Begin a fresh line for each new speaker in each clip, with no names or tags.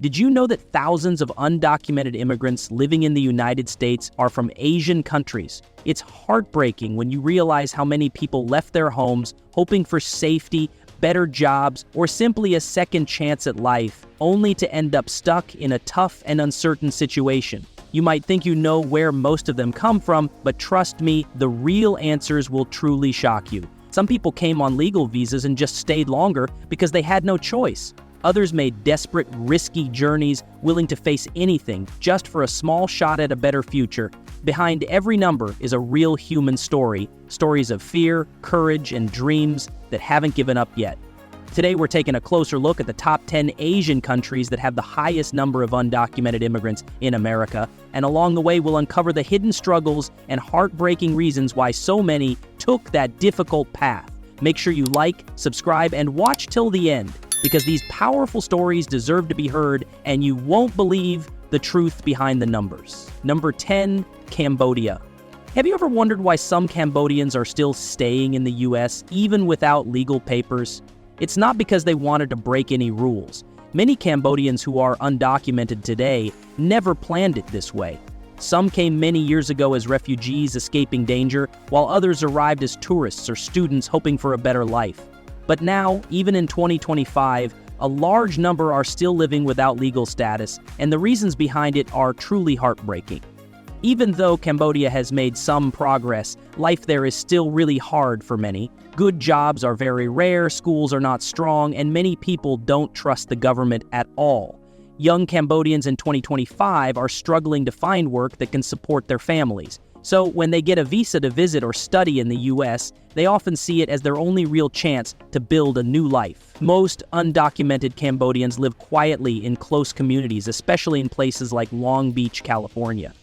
Did you know that thousands of undocumented immigrants living in the United States are from Asian countries? It's heartbreaking when you realize how many people left their homes hoping for safety, better jobs, or simply a second chance at life, only to end up stuck in a tough and uncertain situation. You might think you know where most of them come from, but trust me, the real answers will truly shock you. Some people came on legal visas and just stayed longer because they had no choice. Others made desperate, risky journeys, willing to face anything just for a small shot at a better future. Behind every number is a real human story, stories of fear, courage, and dreams that haven't given up yet. Today, we're taking a closer look at the top 10 Asian countries that have the highest number of undocumented immigrants in America, and along the way, we'll uncover the hidden struggles and heartbreaking reasons why so many took that difficult path. Make sure you like, subscribe, and watch till the end, because these powerful stories deserve to be heard, and you won't believe the truth behind the numbers. Number 10, Cambodia. Have you ever wondered why some Cambodians are still staying in the US even without legal papers? It's not because they wanted to break any rules. Many Cambodians who are undocumented today never planned it this way. Some came many years ago as refugees escaping danger, while others arrived as tourists or students hoping for a better life. But now, even in 2025, a large number are still living without legal status, and the reasons behind it are truly heartbreaking. Even though Cambodia has made some progress, life there is still really hard for many. Good jobs are very rare, schools are not strong, and many people don't trust the government at all. Young Cambodians in 2025 are struggling to find work that can support their families. So when they get a visa to visit or study in the US, they often see it as their only real chance to build a new life. Most undocumented Cambodians live quietly in close communities, especially in places like Long Beach, California.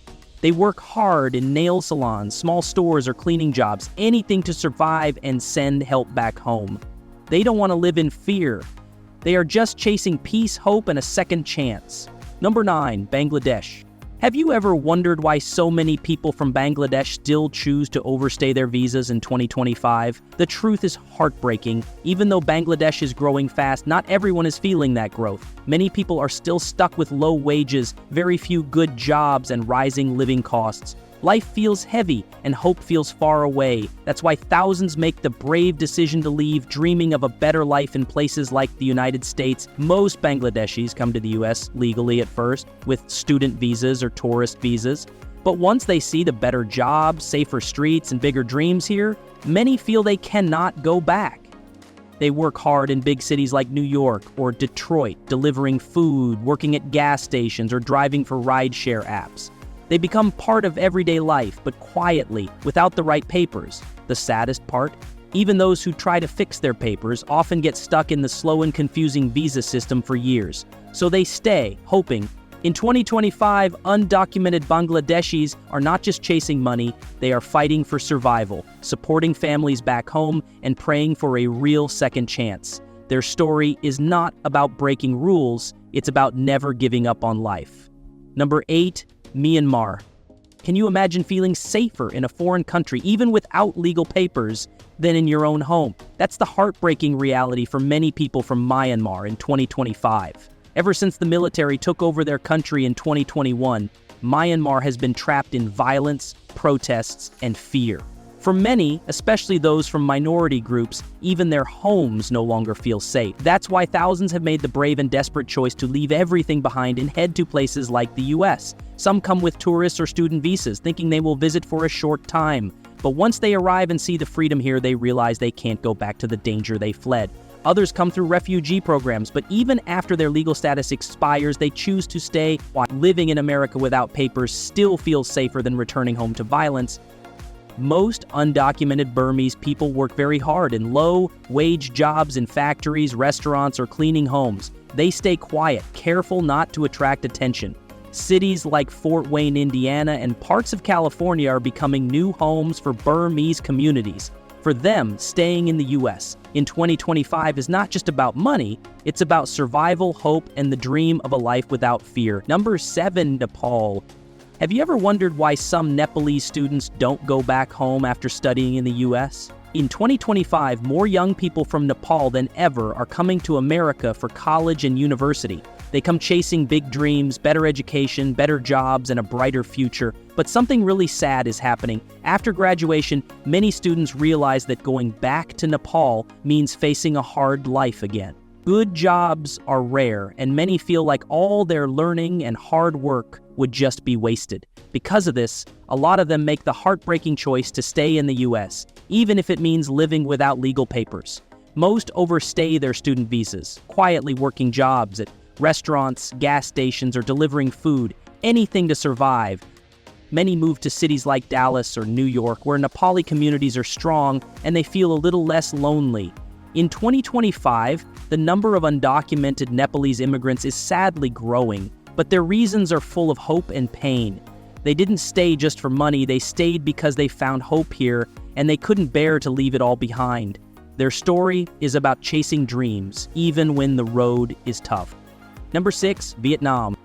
They work hard in nail salons, small stores, or cleaning jobs, anything to survive and send help back home. They don't want to live in fear. They are just chasing peace, hope, and a second chance. Number 9, Bangladesh. Have you ever wondered why so many people from Bangladesh still choose to overstay their visas in 2025? The truth is heartbreaking. Even though Bangladesh is growing fast, not everyone is feeling that growth. Many people are still stuck with low wages, very few good jobs, and rising living costs. Life feels heavy, and hope feels far away. That's why thousands make the brave decision to leave, dreaming of a better life in places like the United States. Most Bangladeshis come to the US legally at first, with student visas or tourist visas. But once they see the better jobs, safer streets, and bigger dreams here, many feel they cannot go back. They work hard in big cities like New York or Detroit, delivering food, working at gas stations, or driving for rideshare apps. They become part of everyday life, but quietly, without the right papers. The saddest part? Even those who try to fix their papers often get stuck in the slow and confusing visa system for years. So they stay, hoping. In 2025, undocumented Bangladeshis are not just chasing money, they are fighting for survival, supporting families back home, and praying for a real second chance. Their story is not about breaking rules, it's about never giving up on life. Number 8, Myanmar. Can you imagine feeling safer in a foreign country, even without legal papers, than in your own home? That's the heartbreaking reality for many people from Myanmar in 2025. Ever since the military took over their country in 2021, Myanmar has been trapped in violence, protests, and fear. For many, especially those from minority groups, even their homes no longer feel safe. That's why thousands have made the brave and desperate choice to leave everything behind and head to places like the US. Some come with tourist or student visas, thinking they will visit for a short time. But once they arrive and see the freedom here, they realize they can't go back to the danger they fled. Others come through refugee programs, but even after their legal status expires, they choose to stay, while living in America without papers still feels safer than returning home to violence. Most undocumented Burmese people work very hard in low-wage jobs in factories, restaurants, or cleaning homes. They stay quiet, careful not to attract attention. Cities like Fort Wayne, Indiana, and parts of California are becoming new homes for Burmese communities. For them, staying in the US in 2025 is not just about money, it's about survival, hope, and the dream of a life without fear. Number 7, Nepal. Have you ever wondered why some Nepalese students don't go back home after studying in the US? In 2025, more young people from Nepal than ever are coming to America for college and university. They come chasing big dreams, better education, better jobs, and a brighter future. But something really sad is happening. After graduation, many students realize that going back to Nepal means facing a hard life again. Good jobs are rare, and many feel like all their learning and hard work would just be wasted. Because of this, a lot of them make the heartbreaking choice to stay in the US, even if it means living without legal papers. Most overstay their student visas, quietly working jobs at restaurants, gas stations, or delivering food, anything to survive. Many move to cities like Dallas or New York, where Nepali communities are strong and they feel a little less lonely. In 2025, the number of undocumented Nepalese immigrants is sadly growing, but their reasons are full of hope and pain. They didn't stay just for money, they stayed because they found hope here, and they couldn't bear to leave it all behind. Their story is about chasing dreams, even when the road is tough. Number 6, Vietnam.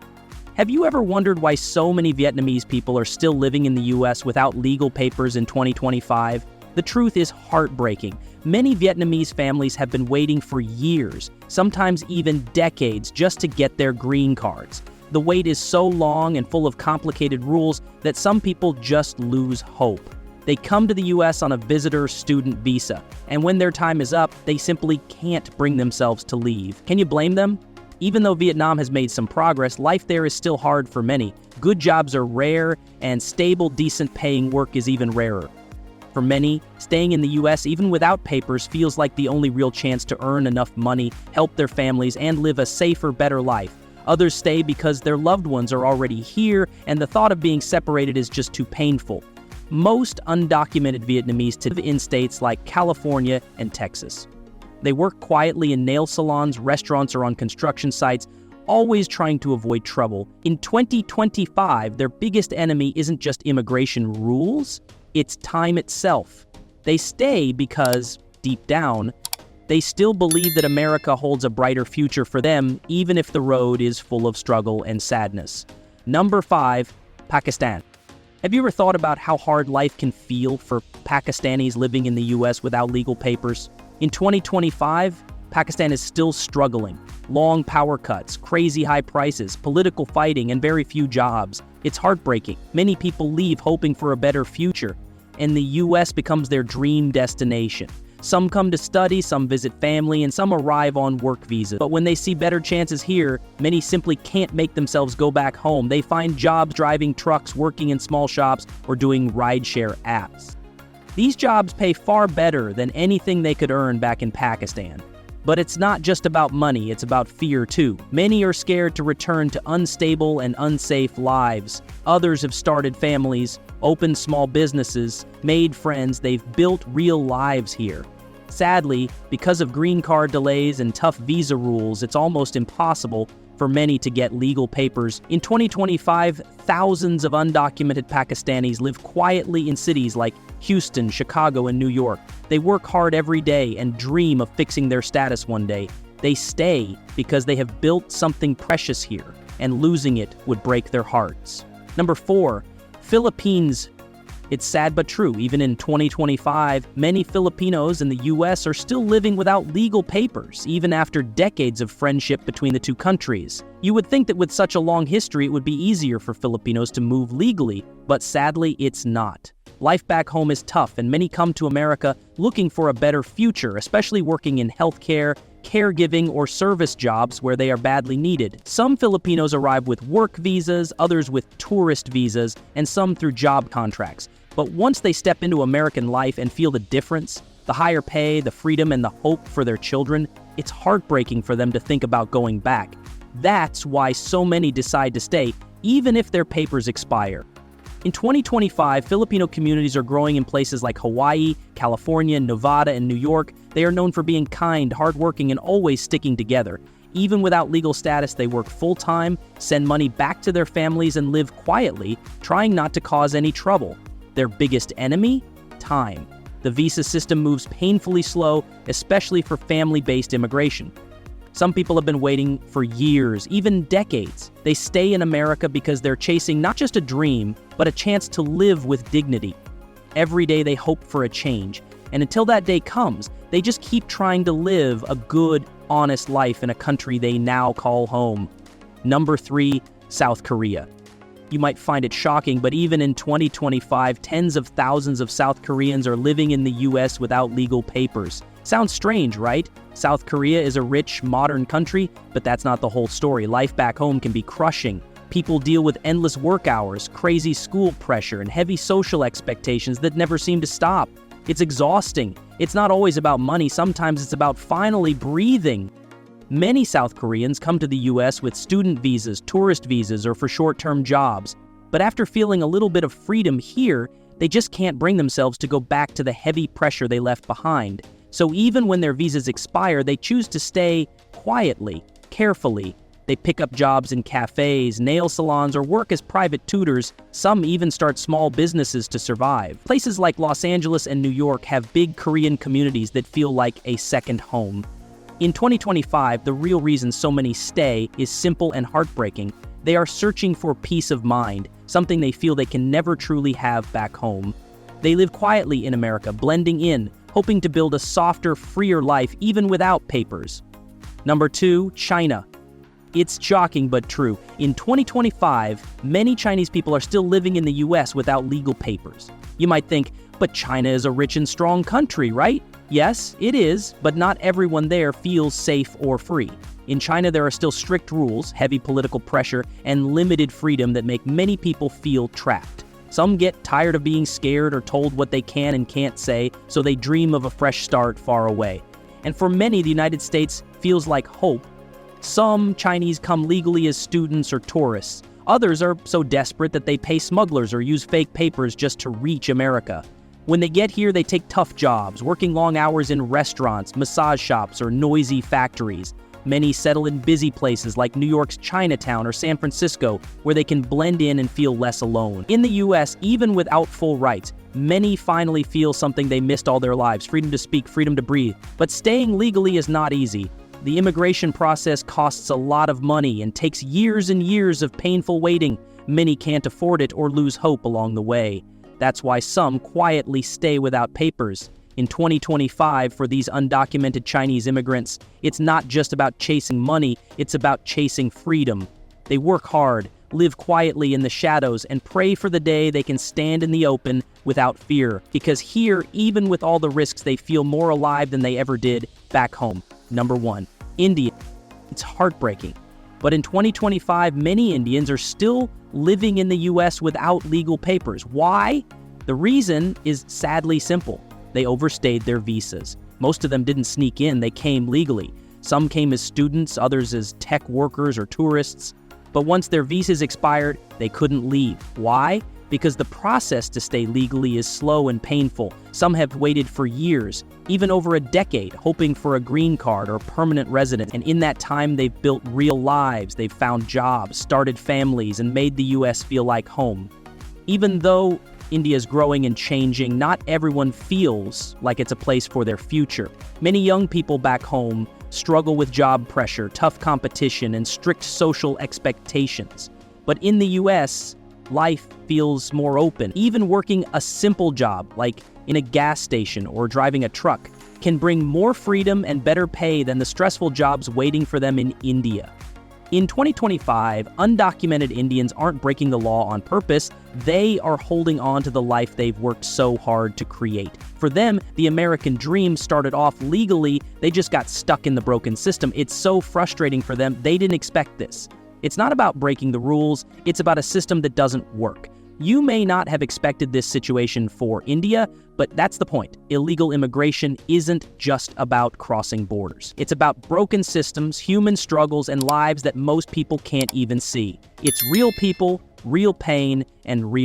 Have you ever wondered why so many Vietnamese people are still living in the US without legal papers in 2025? The truth is heartbreaking. Many Vietnamese families have been waiting for years, sometimes even decades, just to get their green cards. The wait is so long and full of complicated rules that some people just lose hope. They come to the US on a visitor student visa, and when their time is up, they simply can't bring themselves to leave. Can you blame them? Even though Vietnam has made some progress, life there is still hard for many. Good jobs are rare, and stable, decent paying work is even rarer. For many, staying in the US, even without papers, feels like the only real chance to earn enough money, help their families, and live a safer, better life. Others stay because their loved ones are already here, and the thought of being separated is just too painful. Most undocumented Vietnamese live in states like California and Texas. They work quietly in nail salons, restaurants, or on construction sites, always trying to avoid trouble. In 2025, their biggest enemy isn't just immigration rules, it's time itself. They stay because, deep down, they still believe that America holds a brighter future for them, even if the road is full of struggle and sadness. Number 5, Pakistan. Have you ever thought about how hard life can feel for Pakistanis living in the US without legal papers? In 2025, Pakistan is still struggling. Long power cuts, crazy high prices, political fighting, and very few jobs. It's heartbreaking. Many people leave hoping for a better future, and the US becomes their dream destination. Some come to study, some visit family, and some arrive on work visas. But when they see better chances here, many simply can't make themselves go back home. They find jobs driving trucks, working in small shops, or doing rideshare apps. These jobs pay far better than anything they could earn back in Pakistan. But it's not just about money, it's about fear too. Many are scared to return to unstable and unsafe lives. Others have started families, opened small businesses, made friends. They've built real lives here. Sadly, because of green card delays and tough visa rules, it's almost impossible for many to get legal papers. In 2025, thousands of undocumented Pakistanis live quietly in cities like Houston, Chicago, and New York. They work hard every day and dream of fixing their status one day. They stay because they have built something precious here, and losing it would break their hearts. Number 4, Philippines. It's sad but true. Even in 2025, many Filipinos in the US are still living without legal papers, even after decades of friendship between the two countries. You would think that with such a long history, it would be easier for Filipinos to move legally, but sadly, it's not. Life back home is tough, and many come to America looking for a better future, especially working in healthcare, caregiving, or service jobs where they are badly needed. Some Filipinos arrive with work visas, others with tourist visas, and some through job contracts. But once they step into American life and feel the difference, the higher pay, the freedom, and the hope for their children, it's heartbreaking for them to think about going back. That's why so many decide to stay, even if their papers expire. In 2025, Filipino communities are growing in places like Hawaii, California, Nevada, and New York. They are known for being kind, hardworking, and always sticking together. Even without legal status, they work full-time, send money back to their families, and live quietly, trying not to cause any trouble. Their biggest enemy? Time. The visa system moves painfully slow, especially for family-based immigration. Some people have been waiting for years, even decades. They stay in America because they're chasing not just a dream, but a chance to live with dignity. Every day they hope for a change, and until that day comes, they just keep trying to live a good, honest life in a country they now call home. Number 3, South Korea. You might find it shocking, but even in 2025, tens of thousands of South Koreans are living in the US without legal papers. Sounds strange, right? South Korea is a rich, modern country, but that's not the whole story. Life back home can be crushing. People deal with endless work hours, crazy school pressure, and heavy social expectations that never seem to stop. It's exhausting. It's not always about money. Sometimes it's about finally breathing. Many South Koreans come to the US with student visas, tourist visas, or for short-term jobs. But after feeling a little bit of freedom here, they just can't bring themselves to go back to the heavy pressure they left behind. So even when their visas expire, they choose to stay quietly, carefully. They pick up jobs in cafes, nail salons, or work as private tutors. Some even start small businesses to survive. Places like Los Angeles and New York have big Korean communities that feel like a second home. In 2025, the real reason so many stay is simple and heartbreaking. They are searching for peace of mind, something they feel they can never truly have back home. They live quietly in America, blending in, hoping to build a softer, freer life even without papers. Number 2, China. It's shocking but true. In 2025, many Chinese people are still living in the US without legal papers. You might think, but China is a rich and strong country, right? Yes, it is, but not everyone there feels safe or free. In China, there are still strict rules, heavy political pressure, and limited freedom that make many people feel trapped. Some get tired of being scared or told what they can and can't say, so they dream of a fresh start far away. And for many, the United States feels like hope. Some Chinese come legally as students or tourists. Others are so desperate that they pay smugglers or use fake papers just to reach America. When they get here, they take tough jobs, working long hours in restaurants, massage shops, or noisy factories. Many settle in busy places like New York's Chinatown or San Francisco, where they can blend in and feel less alone. In the US, even without full rights, many finally feel something they missed all their lives: freedom to speak, freedom to breathe. But staying legally is not easy. The immigration process costs a lot of money and takes years and years of painful waiting. Many can't afford it or lose hope along the way. That's why some quietly stay without papers. In 2025, for these undocumented Chinese immigrants, it's not just about chasing money, it's about chasing freedom. They work hard, live quietly in the shadows, and pray for the day they can stand in the open without fear. Because here, even with all the risks, they feel more alive than they ever did back home. Number 1, India. It's heartbreaking. But in 2025, many Indians are still living in the US without legal papers. Why? The reason is sadly simple. They overstayed their visas. Most of them didn't sneak in, they came legally. Some came as students, others as tech workers or tourists. But once their visas expired, they couldn't leave. Why? Because the process to stay legally is slow and painful. Some have waited for years, even over a decade, hoping for a green card or permanent residence. And in that time, they've built real lives. They've found jobs, started families, and made the US feel like home. Even though India is growing and changing, not everyone feels like it's a place for their future. Many young people back home struggle with job pressure, tough competition, and strict social expectations. But in the US, life feels more open. Even working a simple job, like in a gas station or driving a truck, can bring more freedom and better pay than the stressful jobs waiting for them in India. In 2025, undocumented Indians aren't breaking the law on purpose. They are holding on to the life they've worked so hard to create. For them, the American dream started off legally. They just got stuck in the broken system. It's so frustrating for them. They didn't expect this. It's not about breaking the rules. It's about a system that doesn't work. You may not have expected this situation for India, but that's the point. Illegal immigration isn't just about crossing borders. It's about broken systems, human struggles, and lives that most people can't even see. It's real people, real pain, and real